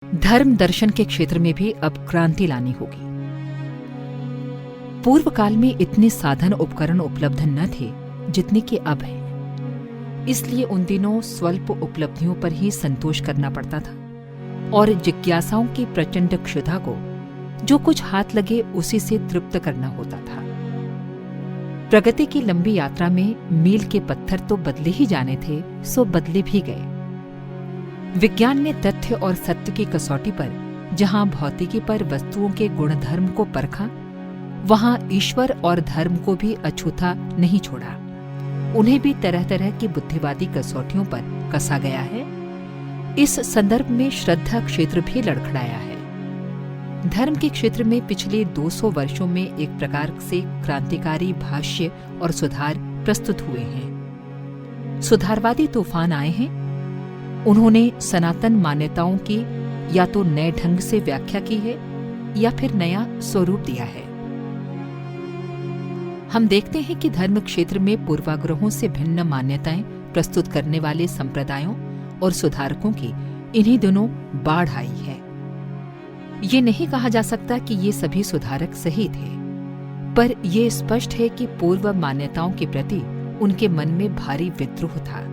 धर्म दर्शन के क्षेत्र में भी अब क्रांति लानी होगी। पूर्व काल में इतने साधन उपकरण उपलब्ध न थे जितने कि अब हैं। इसलिए उन दिनों स्वल्प उपलब्धियों पर ही संतोष करना पड़ता था और जिज्ञासाओं की प्रचंड क्षुधा को जो कुछ हाथ लगे उसी से तृप्त करना होता था। प्रगति की लंबी यात्रा में मील के पत्थर तो बदले ही जाने थे, सो बदले भी गए। विज्ञान ने तथ्य और सत्य की कसौटी पर जहां भौतिकी पर वस्तुओं के गुणधर्म को परखा, वहां ईश्वर और धर्म को भी अछूता नहीं छोड़ा। उन्हें भी तरह तरह की बुद्धिवादी कसौटियों पर कसा गया है। इस संदर्भ में श्रद्धा क्षेत्र भी लड़खड़ाया है। धर्म के क्षेत्र में पिछले 200 वर्षों में एक प्रकार से क्रांतिकारी भाष्य और सुधार प्रस्तुत हुए हैं। सुधारवादी तूफान आए हैं। उन्होंने सनातन मान्यताओं की या तो नए ढंग से व्याख्या की है या फिर नया स्वरूप दिया है। हम देखते हैं कि धर्म क्षेत्र में पूर्वाग्रहों से भिन्न मान्यताएं प्रस्तुत करने वाले संप्रदायों और सुधारकों की इन्हीं दिनों बाढ़ आई है। ये नहीं कहा जा सकता कि ये सभी सुधारक सही थे, पर यह स्पष्ट है कि पूर्व मान्यताओं के प्रति उनके मन में भारी विद्रोह था।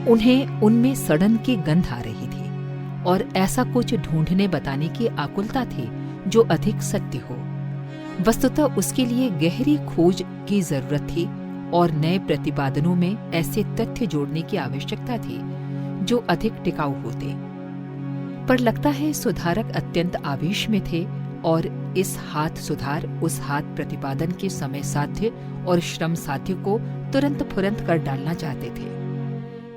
उन्हें उनमें सड़न की गंध आ रही थी और ऐसा कुछ ढूंढने बताने की आकुलता थी जो अधिक सत्य हो। वस्तुतः उसके लिए गहरी खोज की जरूरत थी और नए प्रतिपादनों में ऐसे तथ्य जोड़ने की आवश्यकता थी जो अधिक टिकाऊ होते। पर लगता है सुधारक अत्यंत आवेश में थे और इस हाथ सुधार उस हाथ प्रतिपादन के समय साध्य और श्रम साध्य को तुरंत फुरंत कर डालना चाहते थे।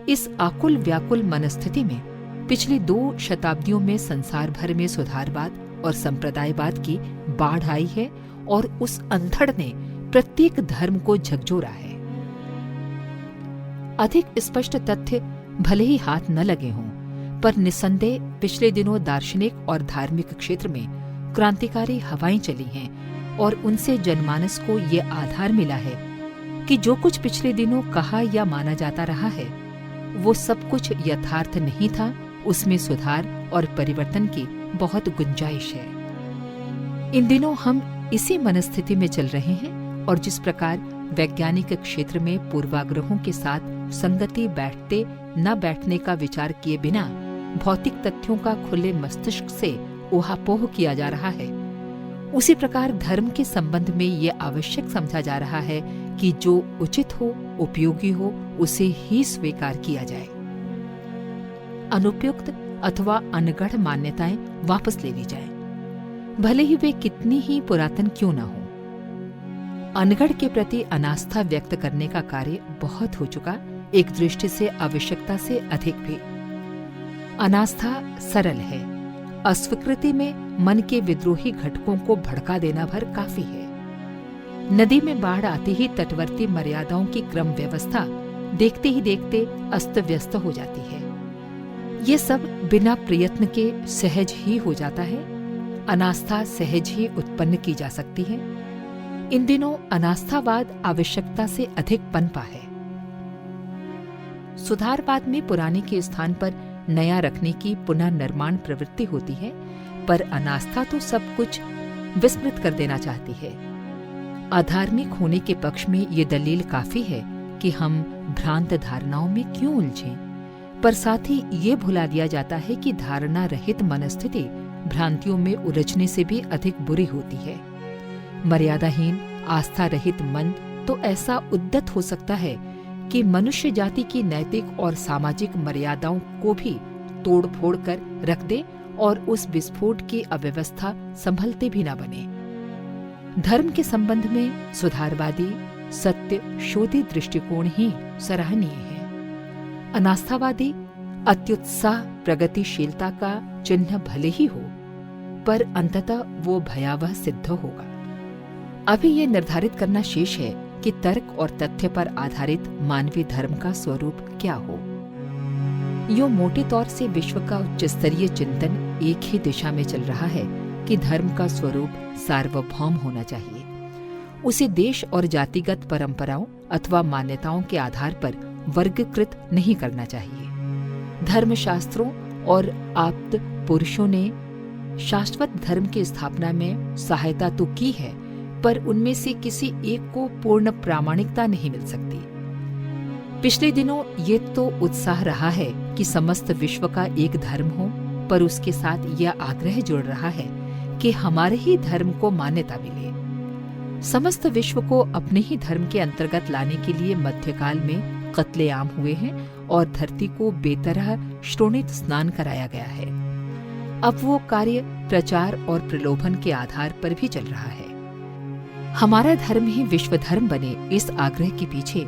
इस आकुल व्याकुल मनस्थिति में पिछली 2 शताब्दियों में संसार भर में सुधारवाद और संप्रदायवाद की बाढ़ आई है और उस अंधड़ ने प्रत्येक धर्म को झकझोरा है। अधिक स्पष्ट तथ्य भले ही हाथ न लगे हों, पर निस्संदेह पिछले दिनों दार्शनिक और धार्मिक क्षेत्र में क्रांतिकारी हवाएं चली हैं और उनसे जनमानस को ये आधार मिला है कि जो कुछ पिछले दिनों कहा या माना जाता रहा है वो सब कुछ यथार्थ नहीं था। उसमें सुधार और परिवर्तन की बहुत गुंजाइश है। इन दिनों हम इसी मनस्थिति में चल रहे हैं और जिस प्रकार वैज्ञानिक क्षेत्र में पूर्वाग्रहों के साथ संगति बैठते न बैठने का विचार किए बिना भौतिक तथ्यों का खुले मस्तिष्क से ऊहापोह किया जा रहा है, उसी प्रकार धर्म के संबंध में ये आवश्यक समझा जा रहा है कि जो उचित हो, उपयोगी हो, उसे ही स्वीकार किया जाए। अनुपयुक्त अथवा अनगढ़ मान्यताएं वापस ले ली जाएं, भले ही वे कितनी ही पुरातन क्यों न हो। अनगढ़ के प्रति अनास्था व्यक्त करने का कार्य बहुत हो चुका, एक दृष्टि से आवश्यकता से अधिक भी। अनास्था सरल है, अस्वीकृति में मन के विद्रोही घटकों को भड़का देना भर काफी है। नदी में बाढ़ आते ही तटवर्ती मर्यादाओं की क्रम व्यवस्था देखते ही देखते अस्त व्यस्त हो जाती है। ये सब बिना प्रयत्न के सहज ही हो जाता है। अनास्था सहज ही उत्पन्न की जा सकती है। इन दिनों अनास्थावाद आवश्यकता से अधिक पनपा है। सुधारवाद में पुराने के स्थान पर नया रखने की पुनर्निर्माण प्रवृत्ति होती है, पर अनास्था तो सब कुछ विस्मृत कर देना चाहती है। अधार्मिक होने के पक्ष में ये दलील काफी है कि हम भ्रांत धारणाओं में क्यों उलझें, पर साथ ही ये भुला दिया जाता है कि धारणा रहित मनस्थिति भ्रांतियों में उलझने से भी अधिक बुरी होती है। मर्यादाहीन आस्था रहित मन तो ऐसा उद्यत हो सकता है कि मनुष्य जाति की नैतिक और सामाजिक मर्यादाओं को भी तोड़ फोड़ कर रख दे और उस विस्फोट की अव्यवस्था संभलते भी न बने। धर्म के संबंध में सुधारवादी सत्य शोधी दृष्टिकोण ही सराहनीय है। अनास्थावादी अत्युत्साह प्रगतिशीलता का चिन्ह भले ही हो, पर अंततः वो भयावह सिद्ध होगा। अभी ये निर्धारित करना शेष है कि तर्क और तथ्य पर आधारित मानवीय धर्म का स्वरूप क्या हो। यो मोटे तौर से विश्व का उच्च स्तरीय चिंतन एक ही दिशा में चल रहा है कि धर्म का स्वरूप सार्वभौम होना चाहिए। उसे देश और जातिगत परंपराओं अथवा मान्यताओं के आधार पर वर्गीकृत नहीं करना चाहिए। धर्मशास्त्रों और आप्त पुरुषों ने शाश्वत धर्म की स्थापना में सहायता तो की है, पर उनमें से किसी एक को पूर्ण प्रामाणिकता नहीं मिल सकती। पिछले दिनों ये तो उत्साह रहा है कि समस्त विश्व का एक धर्म हो, पर उसके साथ यह आग्रह जुड़ रहा है कि हमारे ही धर्म को मान्यता मिले। समस्त विश्व को अपने ही धर्म के अंतर्गत लाने के लिए मध्यकाल में कत्लेआम हुए हैं और धरती को बेतरह श्रोणित स्नान कराया गया है। अब वो कार्य प्रचार और प्रलोभन के आधार पर भी चल रहा है। हमारा धर्म ही विश्व धर्म बने, इस आग्रह के पीछे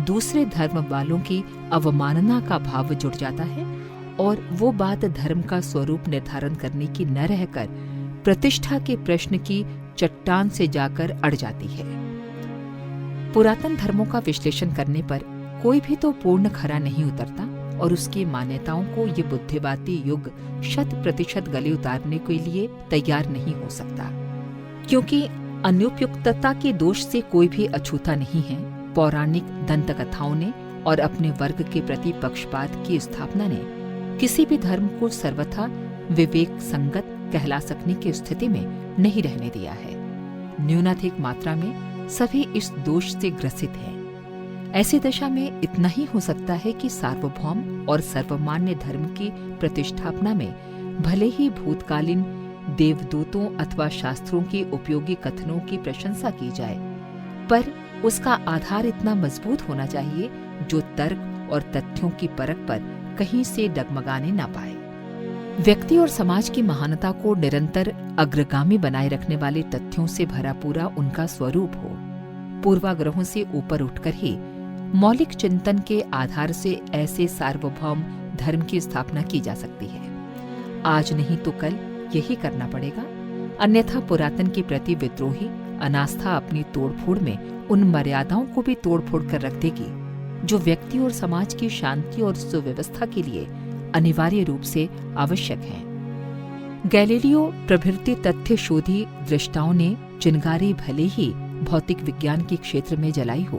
दूसरे धर्म वालों की अवमानना का भाव जुड़ जाता है और वो बात धर्म का स्वरूप निर्धारण करने की न रहकर प्रतिष्ठा के प्रश्न की चट्टान से जाकर अड़ जाती है। पुरातन धर्मों का विश्लेषण करने पर कोई भी तो पूर्ण खरा नहीं उतरता और उसकी मान्यताओं को ये बुद्धिवादी युग 100% गले उतारने के लिए तैयार नहीं हो सकता, क्योंकि अनुपयुक्तता के दोष से कोई भी अछूता नहीं है। पौराणिक दंत कथाओं ने और अपने वर्ग के प्रति पक्षपात की स्थापना ने किसी भी धर्म को सर्वथा विवेक संगत कहला सकने की स्थिति में नहीं रहने दिया है। न्यूनाधिक मात्रा में सभी इस दोष से ग्रसित हैं। ऐसी दशा में इतना ही हो सकता है कि सार्वभौम और सर्वमान्य धर्म की प्रतिष्ठापना में भले ही भूतकालीन देवदूतों अथवा शास्त्रों के उपयोगी कथनों की प्रशंसा की जाए, पर उसका आधार इतना मजबूत होना चाहिए जो तर्क और तथ्यों की परख पर कहीं से डगमगाने न पाए। व्यक्ति और समाज की महानता को निरंतर अग्रगामी बनाए रखने वाले तथ्यों से भरा पूरा उनका स्वरूप हो। पूर्वाग्रहों से ऊपर उठकर ही मौलिक चिंतन के आधार से ऐसे सार्वभौम धर्म की स्थापना की जा सकती है। आज नहीं तो कल यही करना पड़ेगा, अन्यथा पुरातन के प्रति विद्रोही अनास्था अपनी तोड़फोड़ में उन मर्यादाओं को भी तोड़फोड़ कर रख देगी जो व्यक्ति और समाज की शांति और सुव्यवस्था के लिए अनिवार्य रूप से आवश्यक हैं। गैलीलियो प्रभृति तथ्य शोधी दृष्टाओं ने चिनगारी भले ही भौतिक विज्ञान के क्षेत्र में जलाई हो,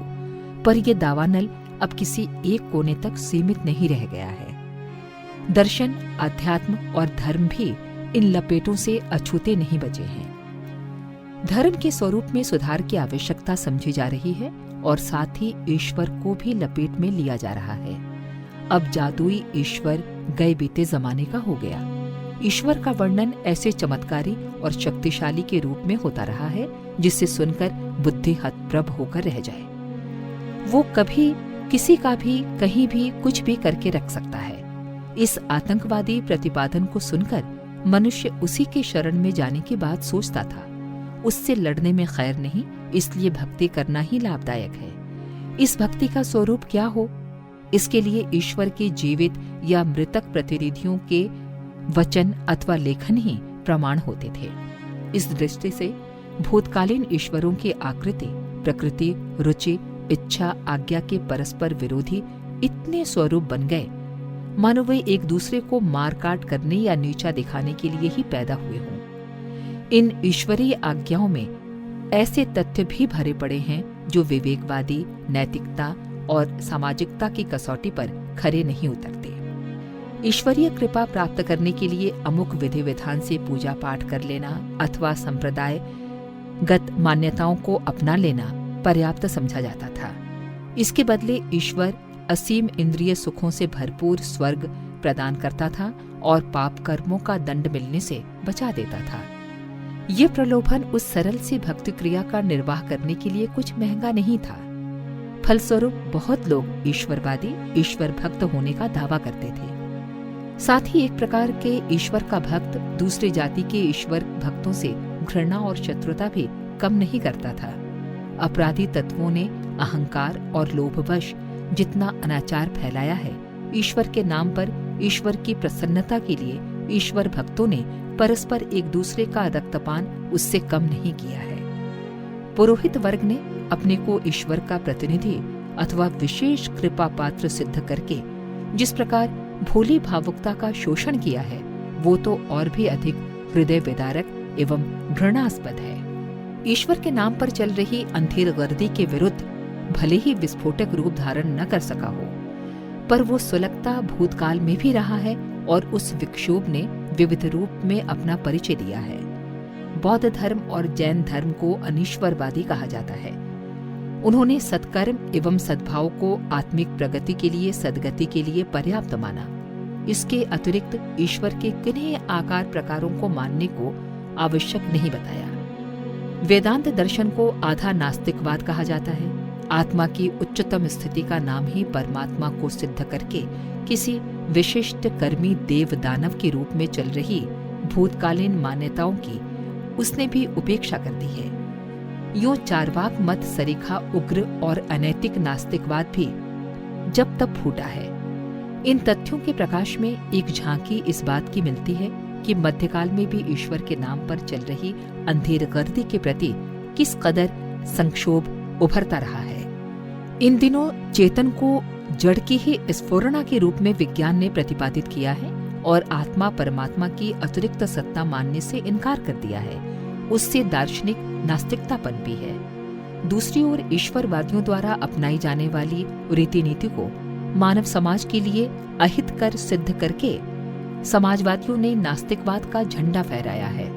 पर यह दावानल अब किसी एक कोने तक सीमित नहीं रह गया है। दर्शन, अध्यात्म और धर्म भी इन लपेटों से अछूते नहीं बचे हैं। धर्म के स्वरूप में सुधार की आवश्यकता समझी जा रही है और साथ ही ईश्वर को भी लपेट में लिया जा रहा है। अब जादुई ईश्वर गए बीते जमाने का हो गया। ईश्वर का वर्णन ऐसे चमत्कारी और शक्तिशाली के रूप में होता रहा है जिसे सुनकर बुद्धि हतप्रभ होकर रह जाए। वो कभी किसी का भी कहीं भी कुछ भी करके रख सकता है। इस आतंकवादी प्रतिपादन को सुनकर मनुष्य उसी के शरण में जाने की बात सोचता था। उससे लड़ने में खैर नहीं, इसलिए भक्ति करना ही लाभदायक है। इस भक्ति का स्वरूप क्या हो, इसके लिए ईश्वर के जीवित या मृतक प्रतिनिधियों के वचन अथवा लेखन ही प्रमाण होते थे। इस दृष्टि से भूतकालीन ईश्वरों की आकृति, प्रकृति, रुचि, इच्छा, आज्ञा के परस्पर विरोधी इतने स्वरूप बन गए मानो वे एक दूसरे को मार काट करने या नीचा दिखाने के लिए ही पैदा हुए हों। इन ईश्वरीय आज्ञाओं में ऐसे तथ्य भी भरे पड़े हैं जो विवेकवादी, नैतिकता और सामाजिकता की कसौटी पर खरे नहीं उतरते। ईश्वरीय कृपा प्राप्त करने के लिए अमुक विधि विधान से पूजा पाठ कर लेना अथवा संप्रदायगत मान्यताओं को अपना लेना पर्याप्त समझा जाता था। इसके बदले ईश्वर असीम इंद्रिय सुखों से भरपूर स्वर्ग प्रदान करता था और पाप कर्मों का दंड मिलने से बचा देता था। ये प्रलोभन उस सरल सी भक्ति क्रिया का निर्वाह करने के लिए कुछ महंगा नहीं था। फलस्वरूप बहुत लोग ईश्वरवादी, ईश्वर भक्त होने का दावा करते थे। साथ ही एक प्रकार के ईश्वर का भक्त दूसरी जाति के ईश्वर भक्तों से घृणा और शत्रुता भी कम नहीं करता था। अपराधी तत्वों ने अहंकार और लोभवश जितना अनाचार फैलाया है, ईश्वर के नाम पर ईश्वर की प्रसन्नता के लिए ईश्वर भक्तों ने परस्पर एक दूसरे का रक्तपान उससे कम नहीं किया है। पुरोहित वर्ग ने अपने को ईश्वर का प्रतिनिधि अथवा विशेष कृपा पात्र सिद्ध करके जिस प्रकार भोली भावुकता का शोषण किया है, वो तो और भी अधिक हृदय विदारक एवं घृणास्पद है। ईश्वर के नाम पर चल रही अंधेरगर्दी के विरुद्ध भले ही विस्फोटक रूप धारण न कर सका हो, पर वो सुलगता भूतकाल में भी रहा है और उस विक्षोभ ने विविध रूप में अपना परिचय दिया है। बौद्ध धर्म और जैन धर्म को अनीश्वरवादी कहा जाता है। उन्होंने सत्कर्म एवं सद्भाव को आत्मिक प्रगति के लिए, सद्गति के लिए पर्याप्त माना। इसके अतिरिक्त ईश्वर के किन्हीं आकार प्रकारों को मानने को आवश्यक नहीं बताया। वेदांत दर्शन को आधा नास्तिकवाद कहा जाता है। आत्मा की उच्चतम स्थिति का नाम ही परमात्मा को सिद्ध करके किसी विशिष्ट कर्मी देव दानव के रूप में चल रही भूतकालीन मान्यताओं की उसने भी उपेक्षा कर दी है। यूं चार्वाक मत सरीखा उग्र और अनैतिक नास्तिकवाद भी जब तब फूटा है। इन तथ्यों के प्रकाश में एक झांकी इस बात की मिलती है कि मध्यकाल में भी ईश्वर के नाम पर चल रही अंधेरगर्दी के प्रति किस कदर संक्षोभ उभरता रहा है। इन दिनों चेतन को जड़ की ही स्फुरणा के रूप में विज्ञान ने प्रतिपादित किया है और आत्मा परमात्मा की अतिरिक्त सत्ता मानने से इनकार कर दिया है। उससे दार्शनिक नास्तिकतापन भी है। दूसरी ओर ईश्वरवादियों द्वारा अपनाई जाने वाली रीति नीति को मानव समाज के लिए अहित कर सिद्ध करके समाजवादियों ने नास्तिकवाद का झंडा फहराया है।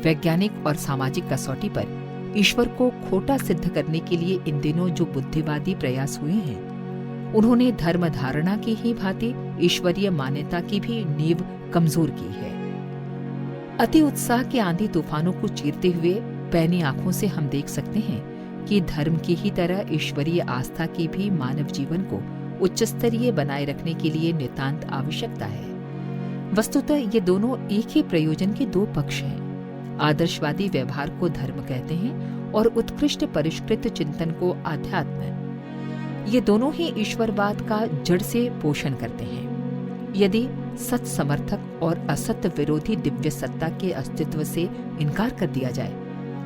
वैज्ञानिक और सामाजिक कसौटी पर ईश्वर को खोटा सिद्ध करने के लिए इन दिनों जो बुद्धिवादी प्रयास हुए हैं, उन्होंने धर्म धारणा की ही भांति ईश्वरीय मान्यता की भी नींव कमजोर की है। अति उत्साह के आंधी तूफानों को चीरते हुए पैनी आंखों से हम देख सकते हैं कि धर्म की ही तरह ईश्वरीय आस्था की भी मानव जीवन को उच्च स्तरीय बनाए रखने के लिए नितांत आवश्यकता है। वस्तुतः ये दोनों एक ही प्रयोजन के दो पक्ष हैं। आदर्शवादी व्यवहार को धर्म कहते हैं और उत्कृष्ट परिष्कृत चिंतन को आध्यात्म। ये दोनों ही ईश्वरवाद का जड़ से पोषण करते हैं। यदि सत समर्थक और असत्य विरोधी दिव्य सत्ता के अस्तित्व से इनकार कर दिया जाए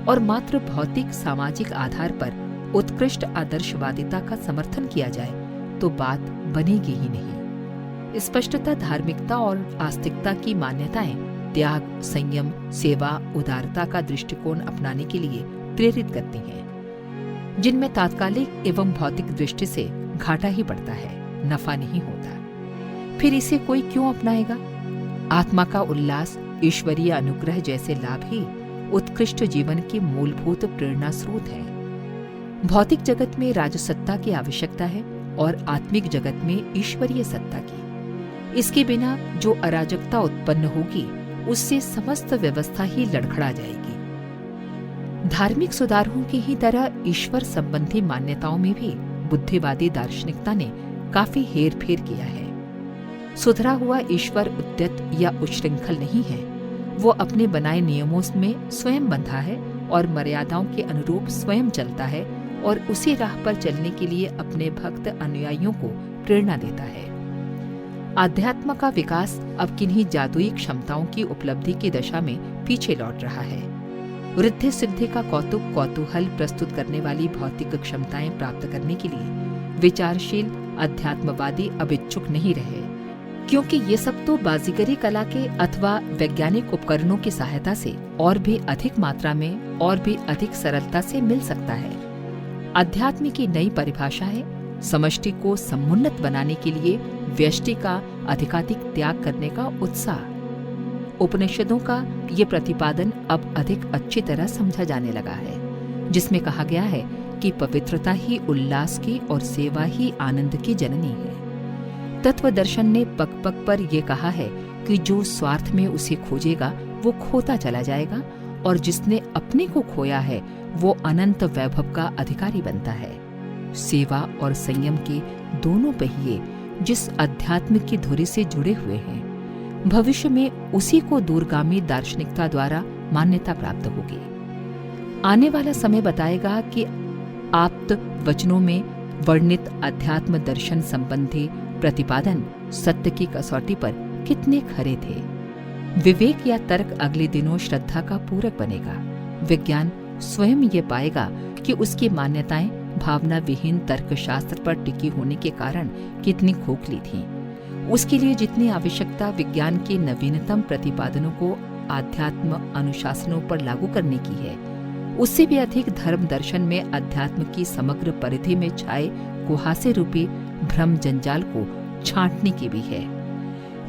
और मात्र भौतिक सामाजिक आधार पर उत्कृष्ट आदर्शवादिता का समर्थन किया जाए तो बात बनेगी ही नहीं। स्पष्टता धार्मिकता और आस्तिकता की मान्यताएं त्याग, संयम, सेवा, उदारता का दृष्टिकोण अपनाने के लिए प्रेरित करती हैं, जिनमें तात्कालिक एवं भौतिक दृष्टि से घाटा ही पड़ता है, नफा नहीं होता। फिर इसे कोई क्यों अपनाएगा? आत्मा का उल्लास, ईश्वरीय अनुग्रह जैसे लाभ ही उत्कृष्ट जीवन के मूलभूत प्रेरणा स्रोत हैं। भौतिक जगत में राजसत्ता की आवश्यकता है और आत्मिक जगत में ईश्वरीय सत्ता की। इसके बिना जो अराजकता उत्पन्न होगी उससे समस्त व्यवस्था ही लड़खड़ा जाएगी। धार्मिक सुधारकों की ही तरह ईश्वर संबंधी मान्यताओं में भी बुद्धिवादी दार्शनिकता ने काफी हेरफेर किया है। सुधरा हुआ ईश्वर उद्यत या उच्छृंखल नहीं है। वो अपने बनाए नियमों में स्वयं बंधा है और मर्यादाओं के अनुरूप स्वयं चलता है और उसी राह पर चलने के लिए अपने भक्त अनुयायियों को प्रेरणा देता है। आध्यात्म का विकास अब किन्हीं जादुई क्षमताओं की उपलब्धि की दशा में पीछे लौट रहा है। वृद्धि सिद्धि का कौतूहल प्रस्तुत करने वाली भौतिक क्षमताएं प्राप्त करने के लिए विचारशील अध्यात्मवादी अब इच्छुक नहीं रहे, क्योंकि ये सब तो बाजीगरी कला के अथवा वैज्ञानिक उपकरणों की सहायता से और भी अधिक मात्रा में और भी अधिक सरलता से मिल सकता है। अध्यात्म की नई परिभाषा है समष्टि को समुन्नत बनाने के लिए व्यष्टि का अधिकाधिक त्याग करने का उत्साह। उपनिषदों का ये प्रतिपादन अब अधिक अच्छी तरह समझा जाने लगा है, जिसमें कहा गया है कि पवित्रता ही उल्लास की और सेवा ही आनंद की जननी है। तत्व दर्शन ने पग पग पर यह कहा है कि जो स्वार्थ में उसे खोजेगा वो खोता चला जाएगा और जिसने अपने को खोया है वो अनंत वैभव का अधिकारी बनता है। सेवा और संयम के दोनों पहिए जिस अध्यात्म की धुरी से जुड़े हुए हैं, भविष्य में उसी को दूरगामी दार्शनिकता द्वारा मान्यता प्राप्त होगी। आने वाला समय बताएगा कि आप्त वचनों में वर्णित अध्यात्म दर्शन संबंधी प्रतिपादन सत्य की कसौटी पर कितने खरे थे। विवेक या तर्क अगले दिनों श्रद्धा का पूरक बनेगा। विज्ञान स्वयं ये पाएगा कि उसकी मान्यताएं भावना विहीन तर्कशास्त्र पर टिकी होने के कारण कितनी खोखली थीं। उसके लिए जितनी आवश्यकता विज्ञान के नवीनतम प्रतिपादनों को आध्यात्म अनुशासनों पर लागू करने की है, उससे भी अधिक धर्म दर्शन में अध्यात्म की समग्र परिधि में छाए कुहासे रूपी भ्रम जंजाल को छांटने की भी है।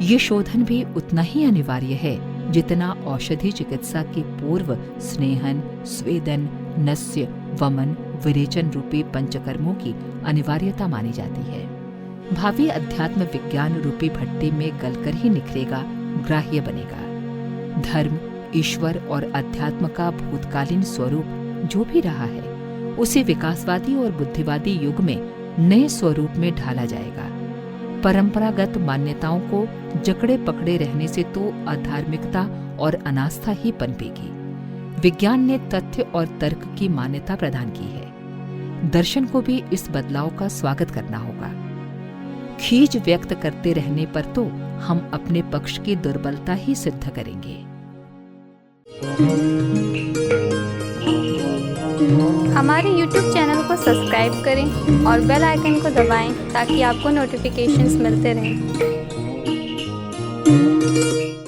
ये शोधन भी उतना ही अनिवार्य है जितना औषधि चिकित्सा के पूर्व स्नेहन, स्वेदन, नस्य, वमन, विरेचन रूपी पंचकर्मों की अनिवार्यता मानी जाती है। भावी अध्यात्म विज्ञान रूपी भट्टी में गलकर ही निखरेगा, ग्राह्य बनेगा। धर्म, ईश्वर और अध्यात्म का भूतकालीन स्वरूप जो भी रहा है, उसे विकासवादी और बुद्धिवादी युग में नए स्वरूप में ढाला जाएगा। परंपरागत मान्यताओं को जकड़े पकड़े रहने से तो अधार्मिकता और अनास्था ही पनपेगी। विज्ञान ने तथ्य और तर्क की मान्यता प्रदान की है। दर्शन को भी इस बदलाव का स्वागत करना होगा। खींच व्यक्त करते रहने पर तो हम अपने पक्ष की दुर्बलता ही सिद्ध करेंगे। हमारे YouTube चैनल को सब्सक्राइब करें और बेल आइकन को दबाएं ताकि आपको नोटिफिकेशंस मिलते रहें।